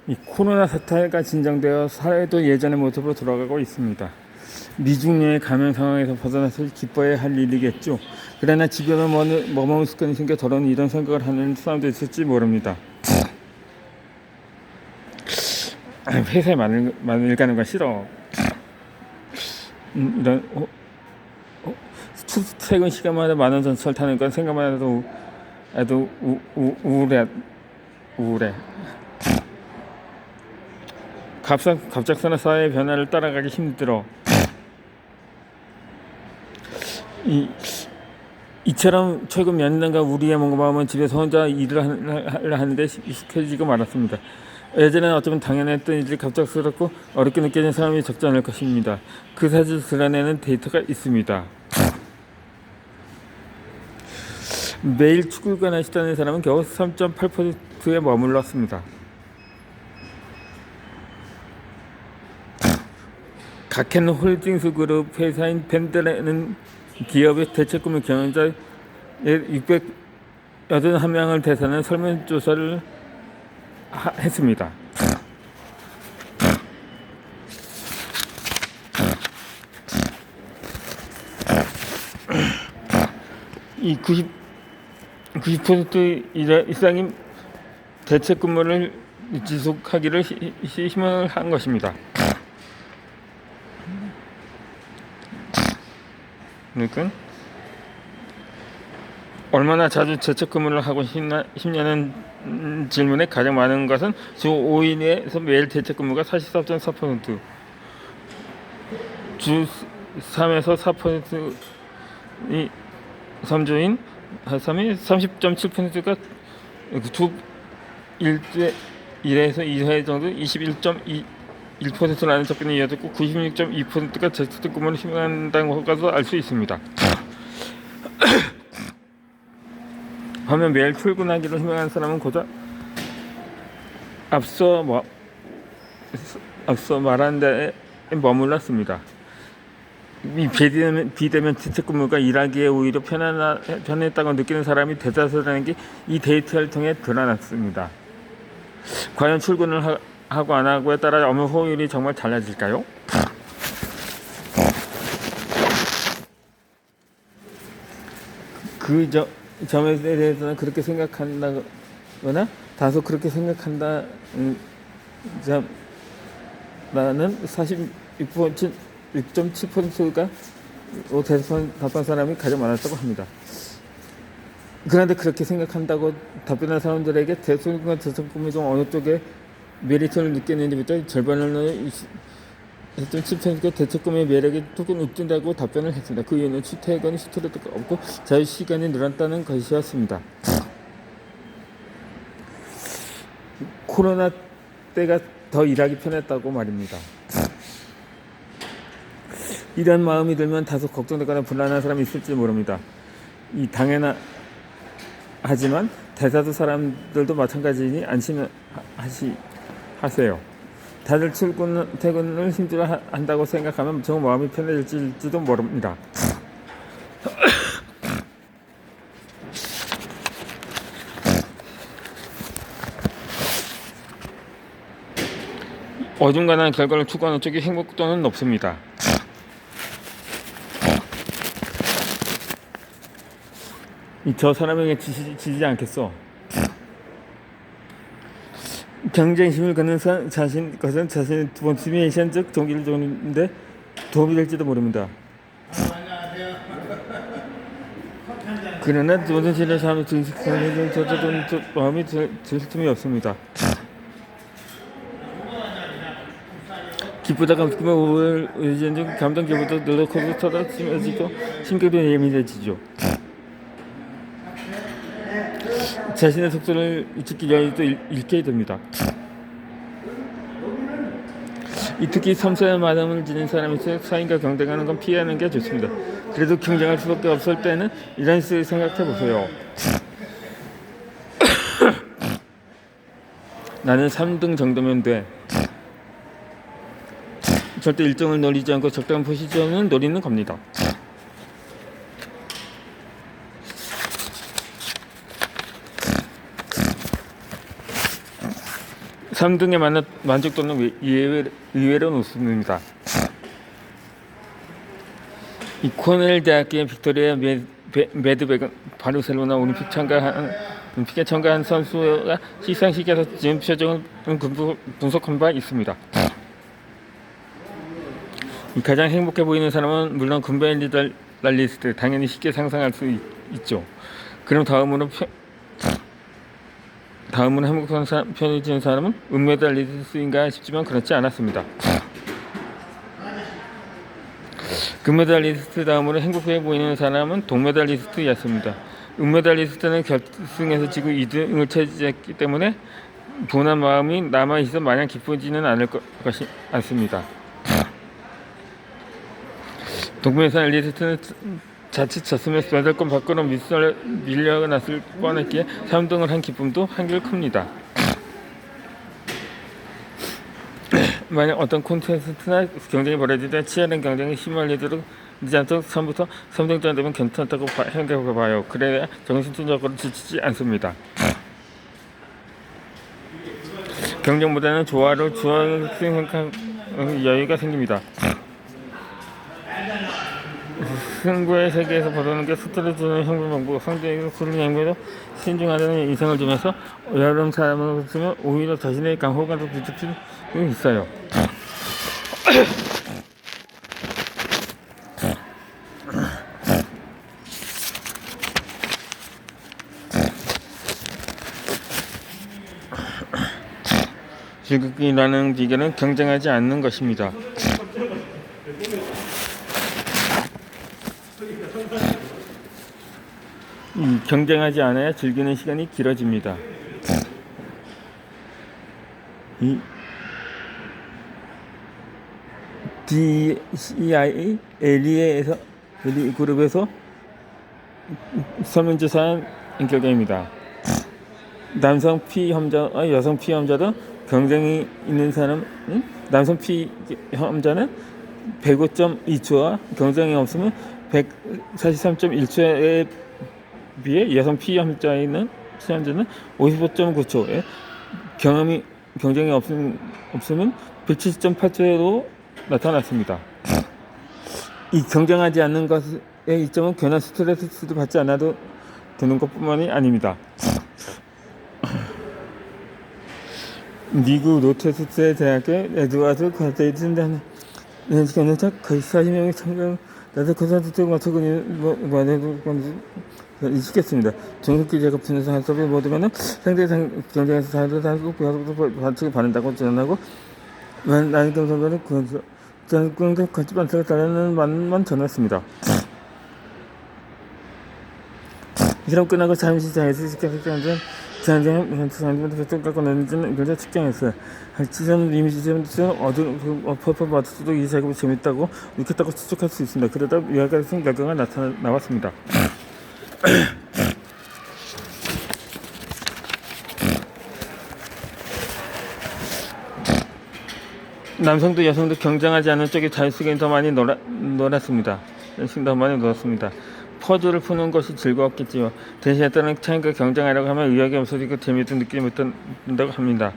이 코로나 사태가 진정되어 사회도 예전의 모습으로 돌아가고 있습니다. 미중류의 감염 상황에서 벗어나서 기뻐해야 할 일이겠죠. 그러나 집에만 머무는 습관이 생겨 더러운 이런 생각을 하는 사람도 있을지 모릅니다. 회사에 마늘 가는 건 싫어. 이런 출퇴근 시간마다 만원 전철 타는 건 생각만 해도 우울해. 갑작스러운 사회의 변화를 따라가기 힘들어. 이처럼 최근 몇 년간 우리의 마음은 집에서 혼자 일을 하는데 익숙해지고 말았습니다. 예전에는 어쩌면 당연했던 일이 갑작스럽고 어렵게 느껴지는 사람이 적지 않을 것입니다. 그 사실을 드러내는 데이터가 있습니다. 매일 출근하시다는 사람은 겨우 3.8%에 머물렀습니다. 가켄 홀딩스 그룹 회사인 펜드레는 기업의 대체금융 경영자 681명을 대상한 설문조사를 했습니다. 이 90% 이상이 대체근무를 지속하기를 희망을 한 것입니다. 그러니까 얼마나 자주 재택근무를 하고 싶냐는 질문에 가장 많은 것은 주 5일에서 매일 재택근무가 44.4%, 주 3에서 4%이 3주인 3이 30.7%가 주 1에서 2회 정도 21.1%라는 접근이 이어졌고 96.2%가 재택근무를 희망한다는 것도 알 수 있습니다. 반면 매일 출근하기를 희망하는 사람은 고작 앞서 말한 데에 머물렀습니다. 이 비대면 재택근무가 일하기에 오히려 편했다고 느끼는 사람이 대다수라는 게 이 데이터를 통해 드러났습니다. 과연 출근을 하고 안 하고에 따라 업무 효율이 정말 달라질까요? 점에 대해서는 그렇게 생각한다거나 다소 그렇게 생각한다 나는 46.7%가 답한 사람이 가장 많았다고 합니다. 그런데 그렇게 생각한다고 답변한 사람들에게 대소금과 재택근무 중 어느 쪽에 메리트를 느꼈는지부터 절반을 7.7%가 대체금의 매력이 조금 웃긴다고 답변을 했습니다. 그 이유는 출퇴근이 스트레스가 없고 자유시간이 늘었다는 것이었습니다. 코로나 때가 더 일하기 편했다고 말입니다. 이런 마음이 들면 다소 걱정되거나 불안한 사람이 있을지 모릅니다. 하지만 대다수 사람들도 마찬가지니 안심하세요. 다들 퇴근을 힘들어 한다고 생각하면 정 마음이 편해질지도 모릅니다. 어중간한 결과를 추구하는 쪽이 행복도는 높습니다. 저 사람에게 지지 않겠어. 경쟁심을 갖는 것은 자신의 모티베이션적 동기를 주는데 도움이 될지도 모릅니다. 그러나 모든 진로에서 하는 증식사는 저도 마음이 들 틈이 없습니다. 기쁘다가 기쁘면 우울해지는 중 감정 기분도 롤러코스터가 심해지고 심각도 예민해지죠. 자신의 속도를 지키기 여유도 잃게 됩니다. 특히 섬세한 마음을 지닌 사람이 사인과 경쟁하는 건 피하는 게 좋습니다. 그래도 경쟁할 수밖에 없을 때는 이런 식으로 생각해 보세요. 나는 3등 정도면 돼. 절대 1등을 노리지 않고 적당한 포지션을 노리는 겁니다. 3등의 만족도는 의외로 높습니다. 이 코넬 대학교의 빅토리아 매드백은 바르셀로나 올림픽에 참가한 선수가 시상식에서 지은 표정을 분석한 바 있습니다. 가장 행복해 보이는 사람은 물론 금메달리스트, 당연히 쉽게 상상할 수 있죠. 그럼 다음으로 행복한 편이 드는 사람은 은메달리스트인가 싶지만 그렇지 않았습니다. 금메달리스트 다음으로 행복해 보이는 사람은 동메달리스트였습니다. 은메달리스트는 결승에서 지고 2등을 차지했기 때문에 분한 마음이 남아있어 마냥 기쁘지는 않습니다. 동메달리스트는 자칫 졌으면 메달권 밖으로 밀려났을 뻔했기에 3등을 한 기쁨도 한결 큽니다. 만약 어떤 콘테스트나 경쟁이 벌어지다 치열한 경쟁에 휘말리도록 늦지 않도록 처음부터 3등 정도면 괜찮다고 생각해봐요. 그래야 정신적으로 지치지 않습니다. 경쟁보다는 조화를 생각할 여유가 생깁니다. 승부의 세계에서 벗어나는 게 스트레스 주는 형벌 방법, 상대에게 그런 행위로 신중하다는 인상을 주면서 여러 사람을 쓰면 오히려 자신의 강호가 더 부딪힐 수 있어요. 즐겁게 일하는 비결은 경쟁하지 않는 것입니다. 경쟁하지 않아야 즐기는 시간이 길어집니다. DEI 엘리에서 그룹에서 설문조사한 결과입니다. 남성 피험자와 여성 피험자도 경쟁이 있는 사람, 남성 피험자는 105.2초와 경쟁이 없으면 143.1초에 비해 여성 피험자는 55.9초에 경쟁이 없으면 170.8초로 나타났습니다. 이 경쟁하지 않는 것의 이점은 괜한 스트레스도 받지 않아도 되는 것뿐만이 아닙니다. 미국 로체스터 대학의 에드와드 가데이슨다는 연구자 거의 40명의 참가자들 그 선수들 맞춰보니 시켰습니다. 정석기 제가 분석 한섭이 모두가는 상대 경쟁에서 사회를 다르고 반칙을 받는다고 전하고 나이금 선수는 전국대 같이 반칙을 따르는 말만 전했습니다. 실험 끝나고 잠시 자에서 시작했는데 지난주에 상대방한테 갖고 내는지는 이걸 측정했어요. 지선 이미지는 퍼퍼 마트도 이 작업이 재밌다고 느꼈다고 추측할 수 있습니다. 그러다 이와 같은 결과가 나왔습니다. 남성도 여성도 경쟁하지 않는 쪽에 자유시간이 더 많이 놀았습니다. 퍼즐을 푸는 것이 즐거웠겠지요. 대신에 따른 차이가 경쟁하려고 하면 의욕이 없어지고 재미도 느끼지 못한다고 합니다.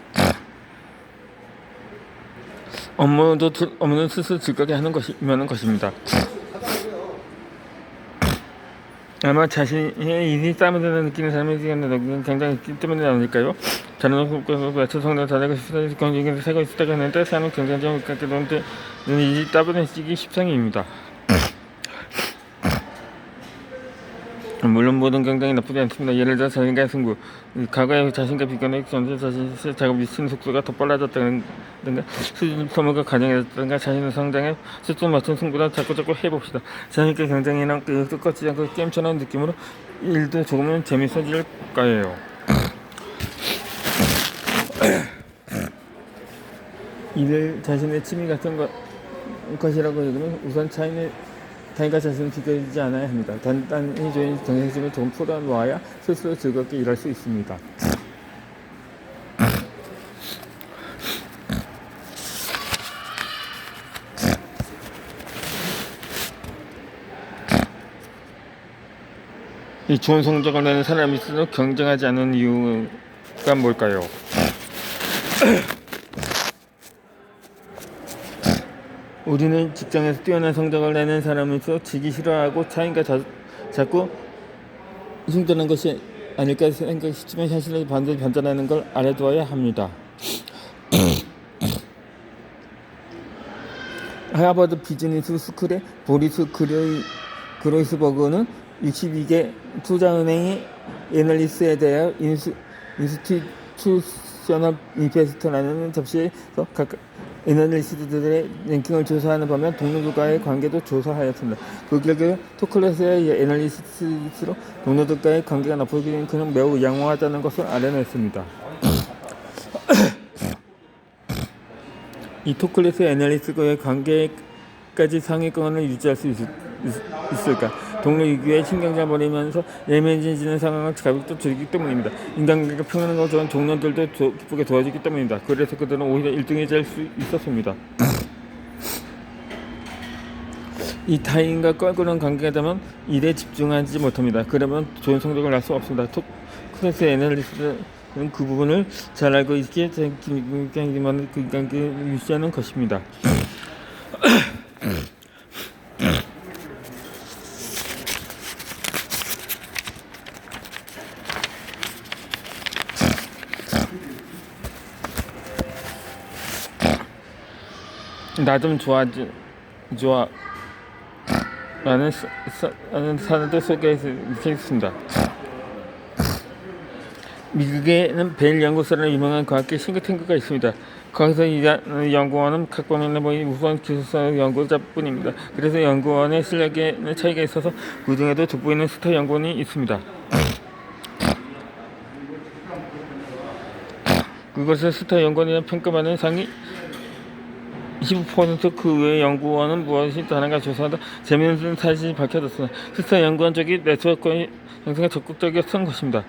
업무는 스스로 즐겁게 하는 것입니다. 아마 자신의 일이 땀을 내는 느끼는 사람이 굉장히 있기 때문에 아닐까요? 다른 국가에서 매출 성장 자체가 경쟁에서 세고 있다고 했는데 사람은 경쟁적으로 갖게 되는데 이 땀을 내기 십상입니다. 물론 모든 경쟁이 나쁘지 않습니다. 예를 들어 자신과의 승부, 과거의 자신과 비교는 전체 자신의 작업이 쓴 속도가 더 빨라졌다든가 수준 소모가 가능해졌다든가 자신의 성장에 수준 맞춘 승부를 자꾸 해봅시다. 자신과 경쟁이나 끝까지 않고 게임처럼 느낌으로 일도 조금은 재밌어질 거예요. 일을 자신의 취미 같은 것이라고 여기면 우선 타인과 자신을 비교하지 않아야 합니다. 단단히 조인 정신심을 조금 풀어놓아야 스스로 즐겁게 일할 수 있습니다. 이 좋은 성적을 내는 사람일수록 경쟁하지 않는 이유가 뭘까요? 우리는 직장에서 뛰어난 성적을 내는 사람일수록 지기 싫어하고 차인가 자꾸 흉드는 것이 아닐까 생각했지만 현실에서 반드시 변전하는 걸 알아두어야 합니다. 하버드 비즈니스 스쿨의 보리스 그로이스버그는 62개 투자은행의 애널리스트에 대하여 인스티튜셔널 인베스터라는 잡지에서 각 애널리스트들의 랭킹을 조사하는 반면 동료들과의 관계도 조사하였습니다. 그 결과 토클래스의 애널리스트로 동료들과의 관계가 나쁘기 때문에 그는 매우 양호하다는 것을 알아냈습니다. 이 토클래스 애널리스트와의 관계까지 상위권을 유지할 수 있을까? 동료 유기에 신경질 버리면서 예민해지는 상황을 가볍게 줄이기 때문입니다. 인간관계가 평온한 것처럼 동료들도 기쁘게 도와주기 때문입니다. 그래서 그들은 오히려 1등이 될 수 있었습니다. 이 타인과 껄끄러운 관계가 되면 일에 집중하지 못합니다. 그러면 좋은 성적을 낼 수 없습니다. 토클래스 애널리스트는 그 부분을 잘 알고 있기에 기만을 그 관계를 유지하는 것입니다. 나 좀 좋아 라는 사람들 소개했습니다. 미국에는 벨 연구소라는 유명한 과학계 싱크탱크가 있습니다. 거기서 일하는 연구원은 각본을 내보니 우수한 기술사 연구자뿐입니다. 그래서 연구원의 실력에는 차이가 있어서 그 중에도 돋보이는 스타 연구원이 있습니다. 그것을 스타 연구원이라 평가받는 상위 25% 그 외의 연구원은 무엇이 다른가 조사하다 재미있는 사실이 밝혀졌습니다. 스타 연구원 쪽이 네트워크 형성에 적극적이었던 것입니다.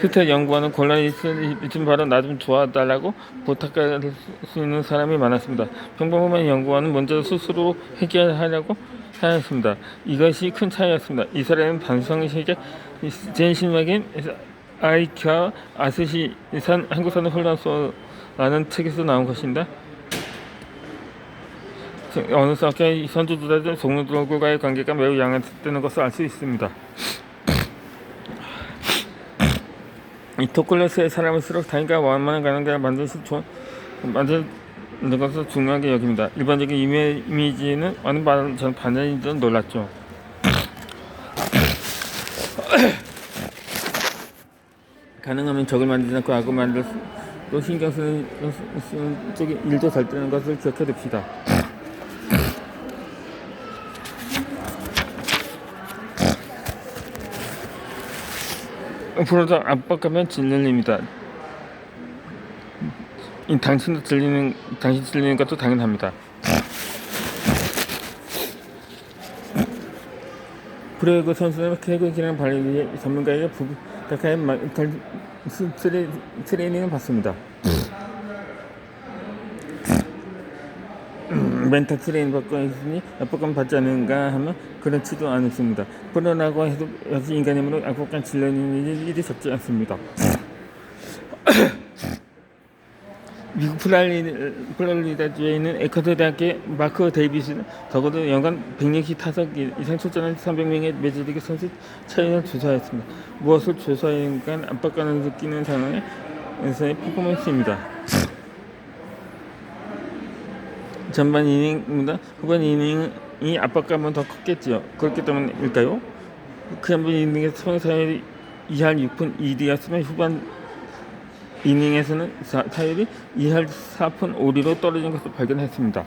스타 연구원은 곤란이 있으면 바로 나 좀 도와달라고 부탁할 수 있는 사람이 많았습니다. 평범한 연구원은 먼저 스스로 해결하려고 하였습니다. 이것이 큰 차이였습니다. 이 사람은 반성시적 제신맥인 아이키와 아스시산 한국사는 혼란소라는 책에서 나온 것인데 어느 성격의 선두주자들 동료들과의 관계가 매우 양해되는 것을 알 수 있습니다. 이 토클래스의 사람일수록 타인과 원만한 관계를 만드는 것을 중요하게 여깁니다. 일반적인 이미지는 어느 저는 반전인 줄 놀랐죠. 가능하면 적을 만들지 않고 악을 만들 또 신경 쓰는 쪽에 일도 잘 되는 것을 기억해 둡시다. 앞으로도 압박하면 질린입니다. 당신 질리는 것도 당연합니다. 프로야구 선수는 태극 기량 발휘 위해 전문가에게 부탁하여 트레이닝을 받습니다. 멘탈 트레이닝 받고 있으니 압박감 받지 않은가 하면 그렇지도 않습니다. 프로라고 해도 역시 인간이므로 압박감 질러는 일이 적지 않습니다. 미국 플로리다주에 있는 에커드 대학의 마크 데이비스는 적어도 연간 160타석 이상 출전한 300명의 메이저리그 선수 차이를 조사했습니다. 무엇을 조사했는가 압박감을 느끼는 상황에서의 퍼포먼스입니다. 전반 이닝보다 후반 이닝이 압박감은 더 컸겠지요. 그렇기 때문일까요? 그 한 번 이닝에서 타율이 2할 6푼 2리였으면 후반 이닝에서는 타율이 2할 4푼 5리로 떨어진 것을 발견했습니다.